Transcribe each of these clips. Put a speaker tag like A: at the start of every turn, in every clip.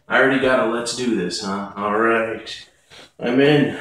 A: I already got a let's do this, huh? All right, I'm in.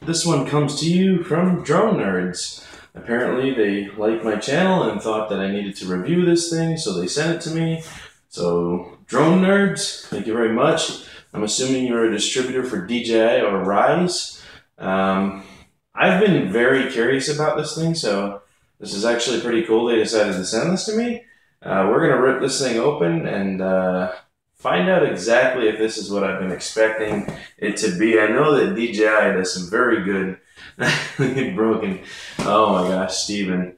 A: This one comes to you from Drone Nerds. Apparently they liked my channel and thought that I needed to review this thing, so they sent it to me. So, Drone Nerds, thank you very much. I'm assuming you're a distributor for DJI or Rise. I've been very curious about this thing, so this is actually pretty cool. They decided to send this to me. We're going to rip this thing open and find out exactly if this is what I've been expecting it to be. I know that DJI does some very good... broken. Oh my gosh, Steven.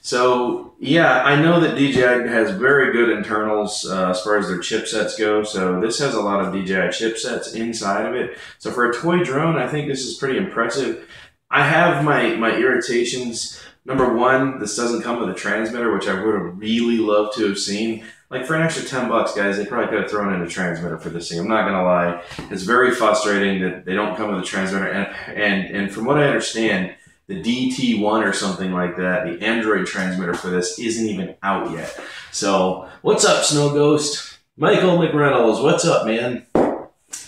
A: So, yeah, I know that DJI has very good internals as far as their chipsets go. So this has a lot of DJI chipsets inside of it. So for a toy drone, I think this is pretty impressive. I have my irritations. Number one, this doesn't come with a transmitter, which I would have really loved to have seen. Like, for an extra 10 bucks, guys, they probably could have thrown in a transmitter for this thing. I'm not going to lie. It's very frustrating that they don't come with a transmitter. And from what I understand, the DT1 or something like that, the Android transmitter for this, isn't even out yet. So, what's up, Snow Ghost? Michael McReynolds, what's up, man?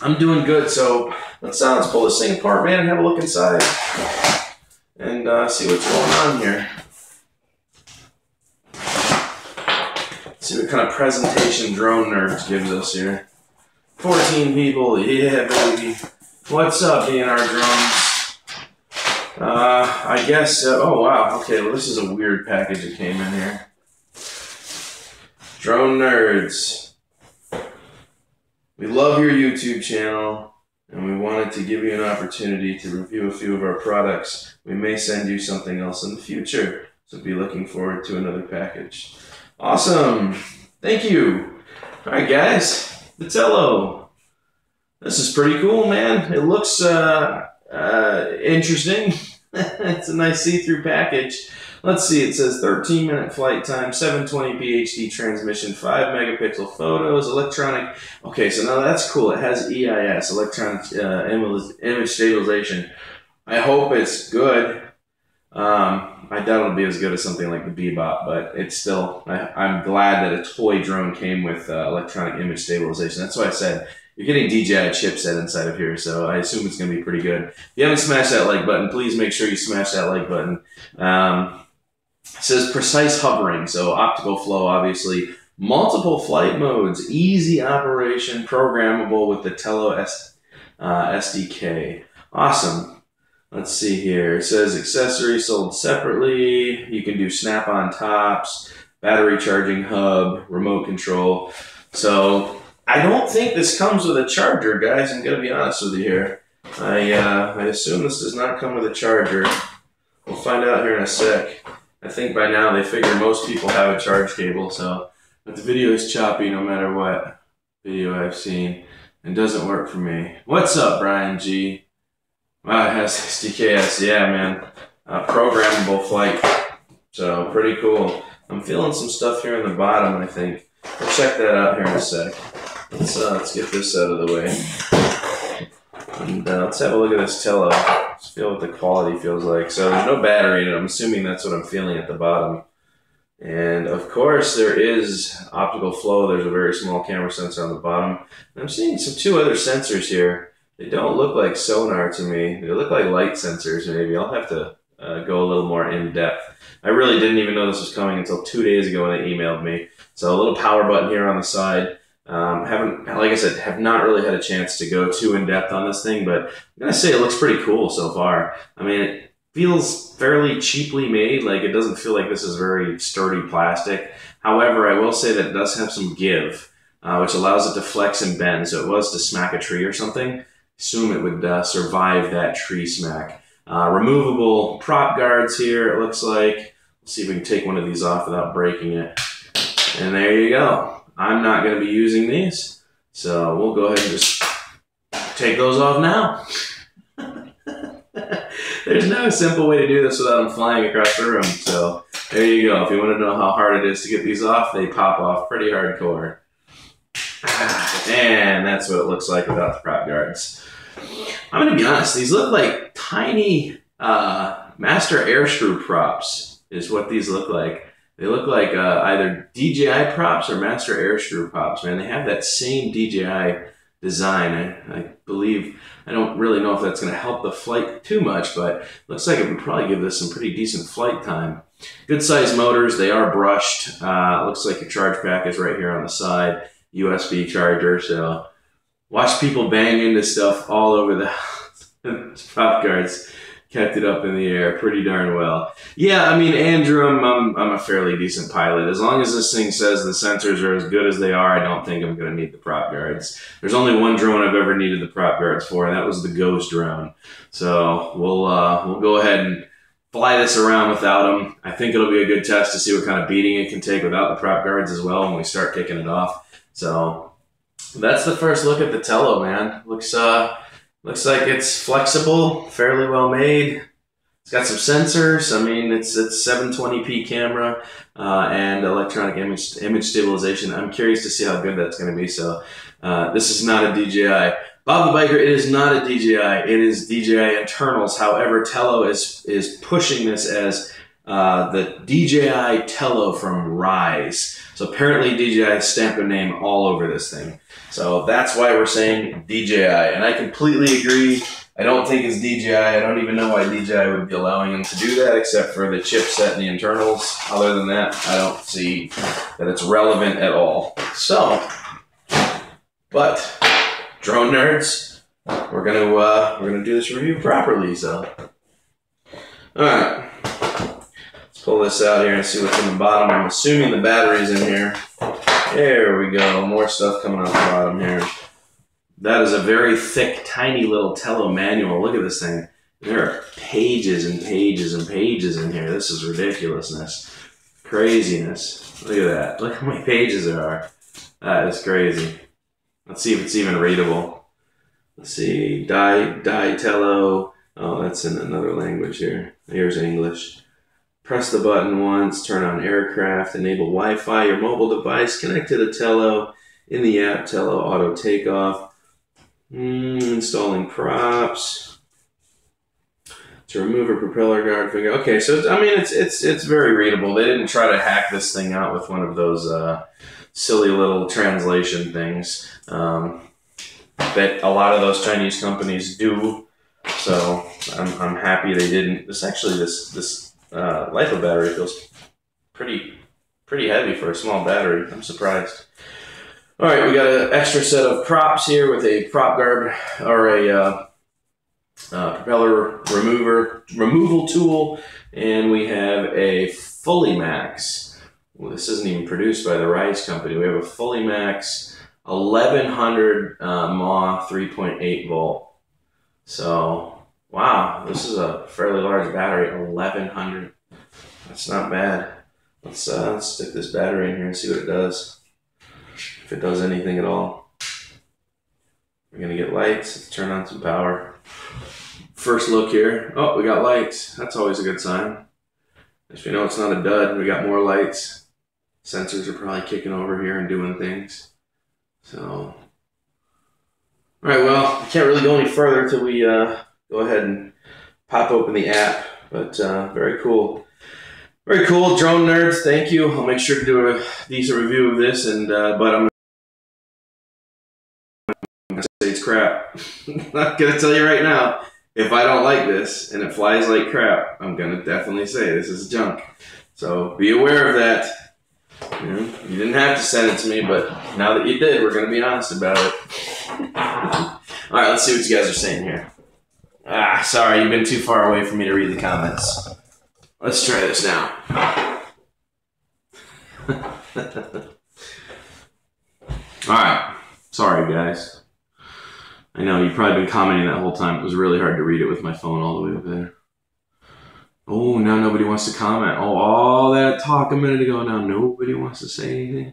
A: I'm doing good. So, let's pull this thing apart, man, and have a look inside. And see what's going on here. See what kind of presentation Drone Nerds gives us here. 14 people, yeah, baby. What's up, DNR drones? I guess, oh wow, okay, well this is a weird package that came in here. Drone Nerds. We love your YouTube channel, and we wanted to give you an opportunity to review a few of our products. We may send you something else in the future, so be looking forward to another package. Awesome. Thank you. All right, guys. The Tello. This is pretty cool, man. It looks interesting. It's a nice see-through package. Let's see. It says 13-minute flight time, 720p HD transmission, 5 megapixel photos, electronic. Okay, so now that's cool. It has EIS, electronic image stabilization. I hope it's good. I doubt it'll be as good as something like the Bebop, but it's still, I'm glad that a toy drone came with electronic image stabilization. That's why I said you're getting DJI chipset inside of here, so I assume it's going to be pretty good. If you haven't smashed that like button, please make sure you smash that like button. It says precise hovering, so optical flow, obviously. Multiple flight modes, easy operation, programmable with the Tello SDK. Awesome. Let's see here. It says accessories sold separately. You can do snap-on tops, battery charging hub, remote control. So I don't think this comes with a charger, guys. I'm gonna be honest with you here. I assume this does not come with a charger. We'll find out here in a sec. I think by now they figure most people have a charge cable, so but the video is choppy no matter what video I've seen. It doesn't work for me. What's up, Brian G? Wow, it has SDKs, yeah, man. Programmable flight, so pretty cool. I'm feeling some stuff here in the bottom, I think. We'll check that out here in a sec. Let's get this out of the way. And let's have a look at this Tello. Let's feel what the quality feels like. So there's no battery in it. I'm assuming that's what I'm feeling at the bottom. And of course there is optical flow. There's a very small camera sensor on the bottom. And I'm seeing two other sensors here. They don't look like sonar to me. They look like light sensors, maybe. I'll have to go a little more in depth. I really didn't even know this was coming until 2 days ago when they emailed me. So a little power button here on the side. Like I said, have not really had a chance to go too in depth on this thing, but I'm gonna say it looks pretty cool so far. I mean, it feels fairly cheaply made. Like, it doesn't feel like this is very sturdy plastic. However, I will say that it does have some give, which allows it to flex and bend. So it was to smack a tree or something. Assume it would survive that tree smack. Removable prop guards here, it looks like. Let's see if we can take one of these off without breaking it. And there you go. I'm not going to be using these, so we'll go ahead and just take those off now. There's no simple way to do this without them flying across the room, so there you go. If you want to know how hard it is to get these off, they pop off pretty hardcore. And that's what it looks like without the prop guards. I'm going to be honest, these look like tiny master air screw props is what these look like. They look like either DJI props or Master Airstrew props, man. They have that same DJI design. I believe, I don't really know if that's going to help the flight too much, but looks like it would probably give this some pretty decent flight time. Good size motors. They are brushed. Looks like your charge pack is right here on the side. USB charger. So watch people bang into stuff all over the house. Prop guards kept it up in the air pretty darn well. Yeah, I mean, Andrew, I'm a fairly decent pilot. As long as this thing says the sensors are as good as they are, I don't think I'm going to need the prop guards. There's only one drone I've ever needed the prop guards for, and that was the Ghost drone. So we'll go ahead and fly this around without them. I think it'll be a good test to see what kind of beating it can take without the prop guards as well when we start kicking it off. So that's the first look at the Tello, man. Looks like it's flexible, fairly well made. It's got some sensors. I mean, it's 720p camera and electronic image stabilization. I'm curious to see how good that's going to be. So this is not a DJI. Bob the Biker, it is not a DJI. It is DJI internals. However, Tello is pushing this as the DJI Tello from Rise. So apparently DJI stamped their name all over this thing. So that's why we're saying DJI. And I completely agree. I don't think it's DJI. I don't even know why DJI would be allowing them to do that except for the chipset and the internals. Other than that, I don't see that it's relevant at all. So, but drone nerds, we're gonna do this review properly. So, all right. Pull this out here and see what's in the bottom. I'm assuming the battery's in here. There we go. More stuff coming out the bottom here. That is a very thick, tiny little Tello manual. Look at this thing. There are pages and pages and pages in here. This is ridiculousness. Craziness. Look at that. Look how many pages there are. That is crazy. Let's see if it's even readable. Let's see. Tello. Oh, that's in another language here. Here's English. Press the button once, turn on aircraft, enable Wi-Fi, your mobile device, connect to the Tello, in the app, Tello auto takeoff, installing props, to remove a propeller guard finger. Okay, so I mean, it's very readable. They didn't try to hack this thing out with one of those silly little translation things that a lot of those Chinese companies do. So I'm happy they didn't. This LiPo battery feels pretty heavy for a small battery. I'm surprised. All right, we got an extra set of props here with a prop guard or a propeller removal tool, and we have a Fully Max. Well, this isn't even produced by the Rise company. We have a Fully Max 1100 mAh 3.8 volt. So. Wow, this is a fairly large battery, 1100. That's not bad. Let's stick this battery in here and see what it does. If it does anything at all. We're gonna get lights. Let's turn on some power. First look here. Oh, we got lights. That's always a good sign. If we know it's not a dud, we got more lights. Sensors are probably kicking over here and doing things. So, all right. Well, we can't really go any further until we go ahead and pop open the app, but very cool. Very cool, drone nerds, thank you. I'll make sure to do a decent review of this, and but I'm going to say it's crap. I'm not going to tell you right now, if I don't like this and it flies like crap, I'm going to definitely say this is junk. So be aware of that. You didn't have to send it to me, but now that you did, we're going to be honest about it. All right, let's see what you guys are saying here. Sorry, you've been too far away for me to read the comments. Let's try this now. Alright, sorry guys. I know, you've probably been commenting that whole time. It was really hard to read it with my phone all the way up there. Oh, now nobody wants to comment. Oh, all that talk a minute ago, now nobody wants to say anything.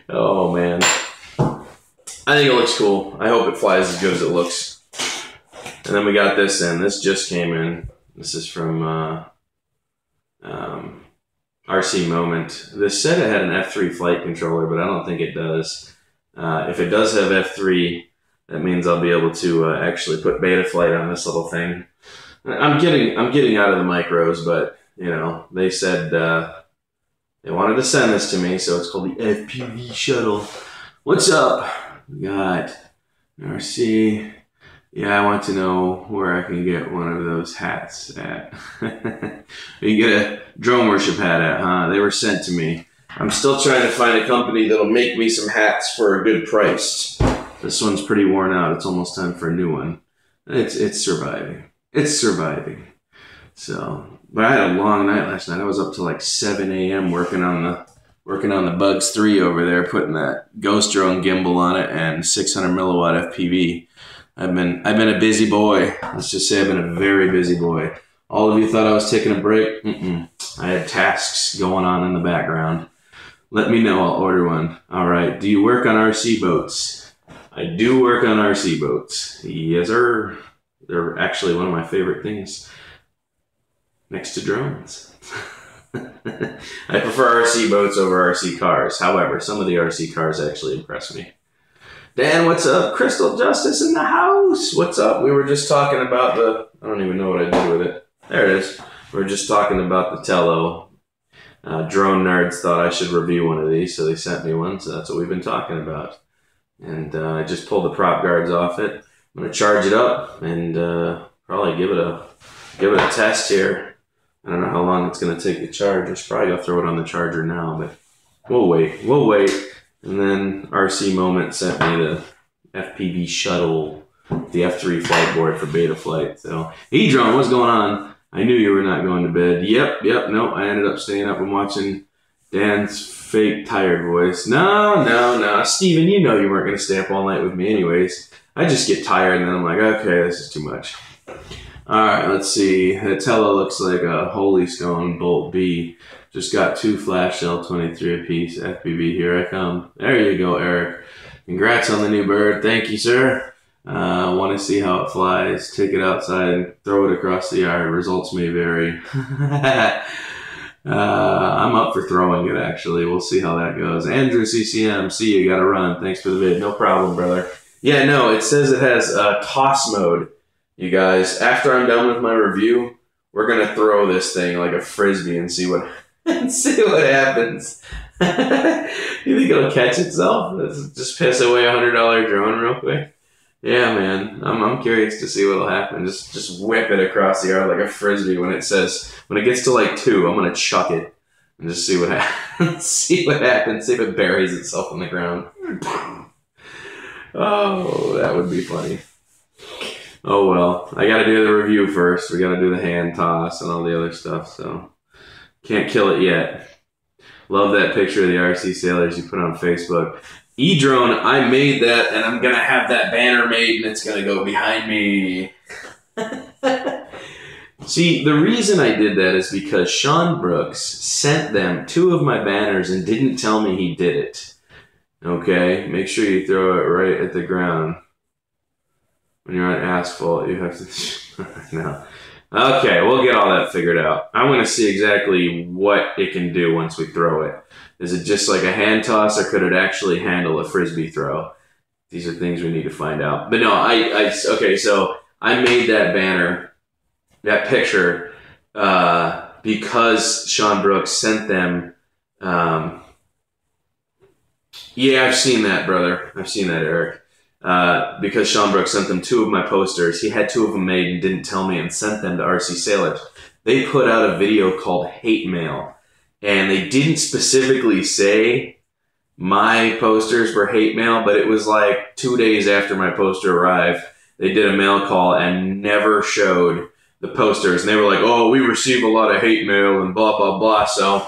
A: Oh man. I think it looks cool. I hope it flies as good as it looks. And then we got this in. This just came in. This is from RC Moment. This said it had an F3 flight controller, but I don't think it does. If it does have F3, that means I'll be able to actually put beta flight on this little thing. I'm getting out of the micros, but you know, they said they wanted to send this to me, so it's called the FPV shuttle. What's up? We got RC. Yeah, I want to know where I can get one of those hats at. You get a drone worship hat at, huh? They were sent to me. I'm still trying to find a company that'll make me some hats for a good price. This one's pretty worn out. It's almost time for a new one. It's surviving. It's surviving. So, but I had a long night last night. I was up till like 7 a.m. working on the Bugs 3 over there, putting that ghost drone gimbal on it and 600 milliwatt FPV. I've been a busy boy. Let's just say I've been a very busy boy. All of you thought I was taking a break? I had tasks going on in the background. Let me know, I'll order one. All right, do you work on RC boats? I do work on RC boats. Yes, sir. They're actually one of my favorite things next to drones. I prefer RC boats over RC cars. However, some of the RC cars actually impress me. Dan, what's up? Crystal Justice in the house. What's up? We were just talking about the, I don't even know what I did with it. There it is. We were just talking about the Tello. Drone nerds thought I should review one of these, so they sent me one. So that's what we've been talking about. And I just pulled the prop guards off it. I'm gonna charge it up and probably give it a test here. I don't know how long it's gonna take to charge. I should probably go throw it on the charger now, but we'll wait. We'll wait. And then RC Moment sent me the FPV shuttle, the F3 flight board for beta flight. So, E-Drone, what's going on? I knew you were not going to bed. Yep, no, I ended up staying up and watching Dan's fake tired voice. No. Steven, you know you weren't going to stay up all night with me anyways. I just get tired and then I'm like, okay, this is too much. All right, let's see. The Tello looks like a Holy Stone Bolt B. Just got 2 flash L23 apiece. FPV, here I come. There you go, Eric. Congrats on the new bird. Thank you, sir. Want to see how it flies. Take it outside and throw it across the yard. Results may vary. I'm up for throwing it, actually. We'll see how that goes. Andrew CCM, see you, gotta run. Thanks for the vid. No problem, brother. Yeah, no, it says it has toss mode, you guys. After I'm done with my review, we're going to throw this thing like a Frisbee and see what happens. You think it'll catch itself? Let's just piss away a $100 drone real quick. Yeah, man. I'm curious to see what'll happen. Just whip it across the yard like a Frisbee when it gets to like 2, I'm going to chuck it and just see what happens. See what happens. See if it buries itself in the ground. Oh, that would be funny. Oh, well. I got to do the review first. We got to do the hand toss and all the other stuff, so can't kill it yet. Love that picture of the RC sailors you put on Facebook. E-Drone, I made that, and I'm going to have that banner made, and it's going to go behind me. See, the reason I did that is because Sean Brooks sent them 2 of my banners and didn't tell me he did it. Okay, make sure you throw it right at the ground. When you're on asphalt, you have to... No. Okay, we'll get all that figured out. I want to see exactly what it can do once we throw it. Is it just like a hand toss, or could it actually handle a Frisbee throw? These are things we need to find out. But no, okay, so I made that banner, that picture, because Sean Brooks sent them... yeah, I've seen that, brother. I've seen that, Eric. Because Sean Brooks sent them 2 of my posters. He had 2 of them made and didn't tell me and sent them to RC Sailors. They put out a video called Hate Mail. And they didn't specifically say my posters were hate mail, but it was like 2 days after my poster arrived, they did a mail call and never showed the posters. And they were like, oh, we receive a lot of hate mail and blah, blah, blah. So,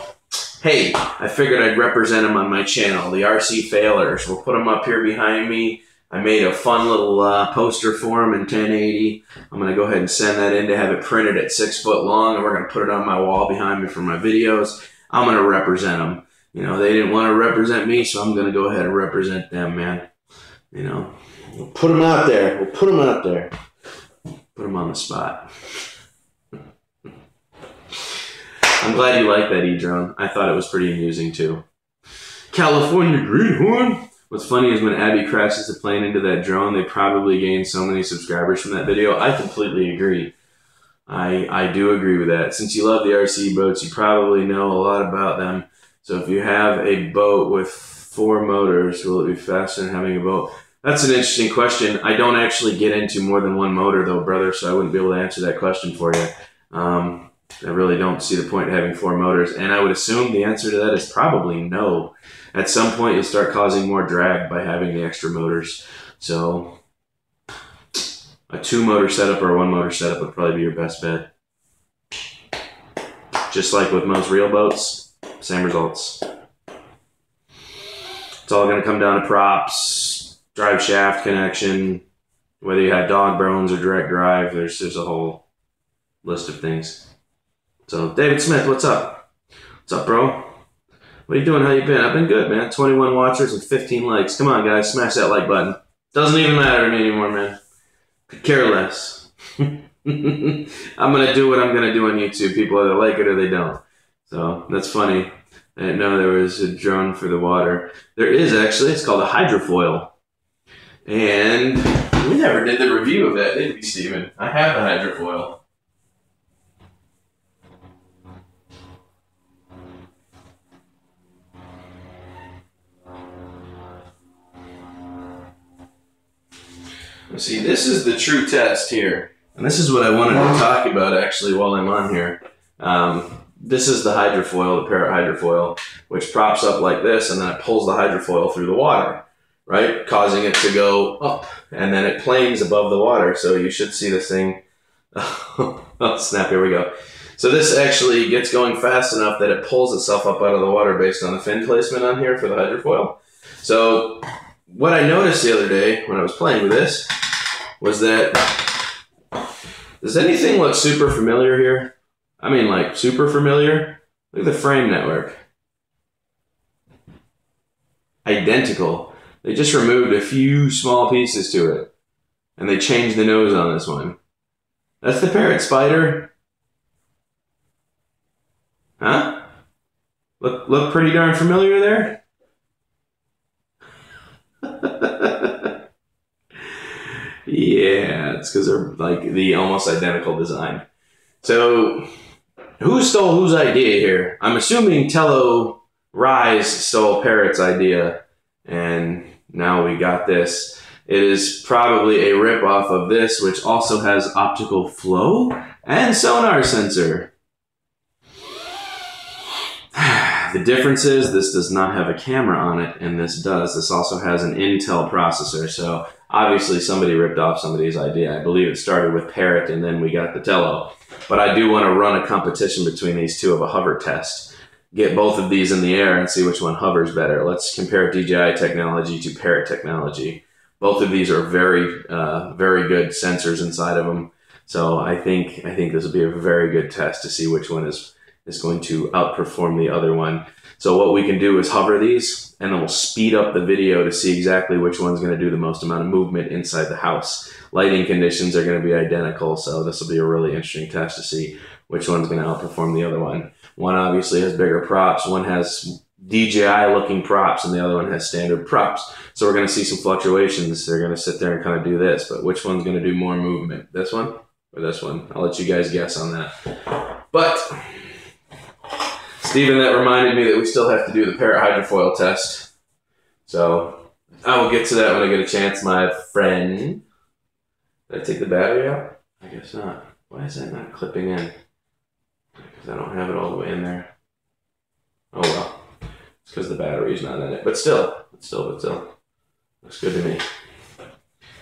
A: hey, I figured I'd represent them on my channel, the RC Failers. We'll put them up here behind me. I made a fun little poster for them in 1080. I'm going to go ahead and send that in to have it printed at 6 foot long, and we're going to put it on my wall behind me for my videos. I'm going to represent them. You know, they didn't want to represent me, so I'm going to go ahead and represent them, man. You know, we'll put them out there. We'll put them out there. Put them on the spot. I'm glad you like that, E-Drone. I thought it was pretty amusing, too. California Greenhorn. What's funny is when Abby crashes the plane into that drone, they probably gained so many subscribers from that video. I completely agree. I do agree with that. Since you love the RC boats, you probably know a lot about them. So if you have a boat with 4 motors, will it be faster than having a boat? That's an interesting question. I don't actually get into more than 1 motor though, brother, so I wouldn't be able to answer that question for you. I really don't see the point in having 4 motors, and I would assume the answer to that is probably no. At some point, you'll start causing more drag by having the extra motors. So a 2-motor setup or a 1-motor setup would probably be your best bet. Just like with most real boats, same results. It's all going to come down to props, drive shaft connection, whether you have dog bones or direct drive. There's a whole list of things. So David Smith, what's up? What's up, bro? What are you doing? How you been? I've been good, man. 21 watchers and 15 likes. Come on, guys, smash that like button. Doesn't even matter to me anymore, man. Could care less. I'm gonna do what I'm gonna do on YouTube. People either like it or they don't. So that's funny. I didn't know there was a drone for the water. There is actually. It's called a hydrofoil. And we never did the review of that, did we, Steven? I have a hydrofoil. See, this is the true test here. And this is what I wanted to talk about actually while I'm on here. This is the hydrofoil, the Parrot hydrofoil, which props up like this, and then it pulls the hydrofoil through the water, right? Causing it to go up, and then it planes above the water. So you should see this thing. Oh, snap, here we go. So this actually gets going fast enough that it pulls itself up out of the water based on the fin placement on here for the hydrofoil. So what I noticed the other day when I was playing with this was that, does anything look super familiar here? I mean, like, super familiar? Look at the frame network. Identical. They just removed a few small pieces to it, and they changed the nose on this one. That's the Parrot Spider. Huh? Look pretty darn familiar there? Yeah, it's because they're like the almost identical design. So, who stole whose idea here? I'm assuming Tello Rise stole Parrot's idea, and now we got this. It is probably a ripoff of this, which also has optical flow and sonar sensor. The difference is this does not have a camera on it, and this does. This also has an Intel processor, so obviously somebody ripped off somebody's idea. I believe it started with Parrot, and then we got the Tello. But I do want to run a competition between these two of a hover test. Get both of these in the air and see which one hovers better. Let's compare DJI technology to Parrot technology. Both of these are very, very good sensors inside of them. So I think this will be a very good test to see which one is going to outperform the other one. So what we can do is hover these, and then we'll speed up the video to see exactly which one's going to do the most amount of movement inside the house. Lighting conditions are going to be identical, so this will be a really interesting test to see which one's going to outperform the other one. One obviously has bigger props, one has DJI looking props, and the other one has standard props. So we're going to see some fluctuations. They're going to sit there and kind of do this, but which one's going to do more movement? This one or this one? I'll let you guys guess on that. But Steven, that reminded me that we still have to do the Parrot hydrofoil test. So I will get to that when I get a chance, my friend. Did I take the battery out? I guess not. Why is that not clipping in? Because I don't have it all the way in there. Oh well. It's because the battery's not in it. But still. Looks good to me.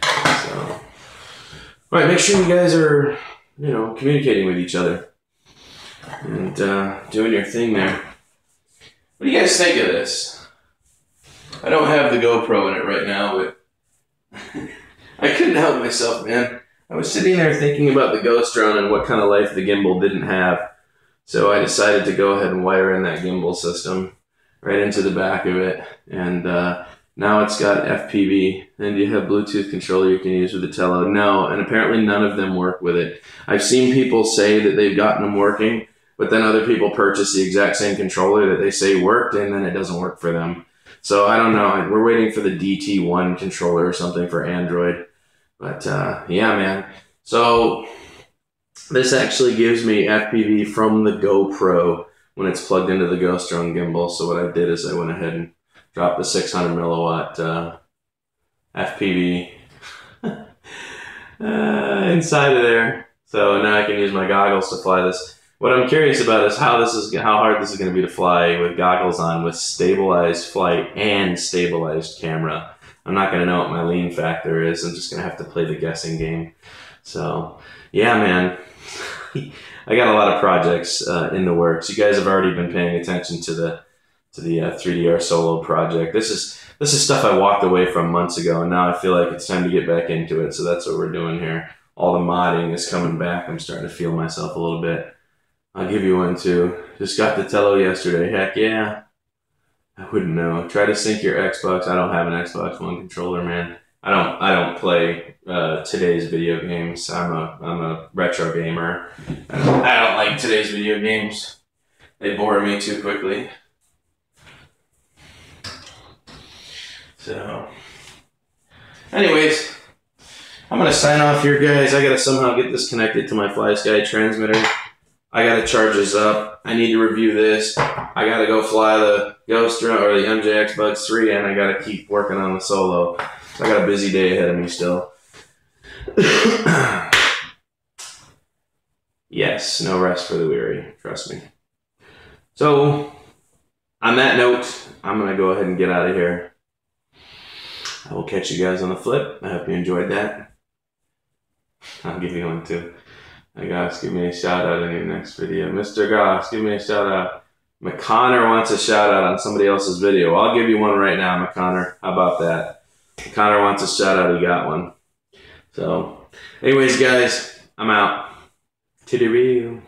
A: So, all right, make sure you guys are, communicating with each other. And doing your thing there. What do you guys think of this? I don't have the GoPro in it right now, but I couldn't help myself, man. I was sitting there thinking about the Ghost drone and what kind of life the gimbal didn't have. So I decided to go ahead and wire in that gimbal system right into the back of it. And now it's got FPV. And you have Bluetooth controller you can use with the Tello. No, and apparently none of them work with it. I've seen people say that they've gotten them working, but then other people purchase the exact same controller that they say worked, and then it doesn't work for them. So I don't know. We're waiting for the DT1 controller or something for Android. But yeah, man. So This actually gives me FPV from the GoPro when it's plugged into the Ghost Drone gimbal. So what I did is I went ahead and dropped the 600 milliwatt FPV inside of there. So now I can use my goggles to fly this. What I'm curious about is how hard this is going to be to fly with goggles on with stabilized flight and stabilized camera. I'm not going to know what my lean factor is. I'm just going to have to play the guessing game. So yeah, man, I got a lot of projects in the works. You guys have already been paying attention to the 3DR solo project. This is stuff I walked away from months ago, and now I feel like it's time to get back into it. So that's what we're doing here. All the modding is coming back. I'm starting to feel myself a little bit. I'll give you one too. Just got the Tello yesterday. Heck yeah. I wouldn't know. Try to sync your Xbox. I don't have an Xbox One controller, man. I don't play today's video games. I'm a retro gamer. I don't like today's video games. They bore me too quickly. So, anyways, I'm gonna sign off here, guys. I gotta somehow get this connected to my FlySky transmitter. I gotta charge this up. I need to review this. I gotta go fly the Ghost Drone or the MJX Bugs 3, and I gotta keep working on the solo. So I got a busy day ahead of me still. Yes, no rest for the weary. Trust me. So, on that note, I'm gonna go ahead and get out of here. I will catch you guys on the flip. I hope you enjoyed that. I'll give you one too. Hey Goss, give me a shout out in your next video. Mr. Goss, give me a shout out. McConnor wants a shout out on somebody else's video. I'll give you one right now, McConnor. How about that? McConnor wants a shout out. He got one. So, anyways, guys, I'm out. To the real.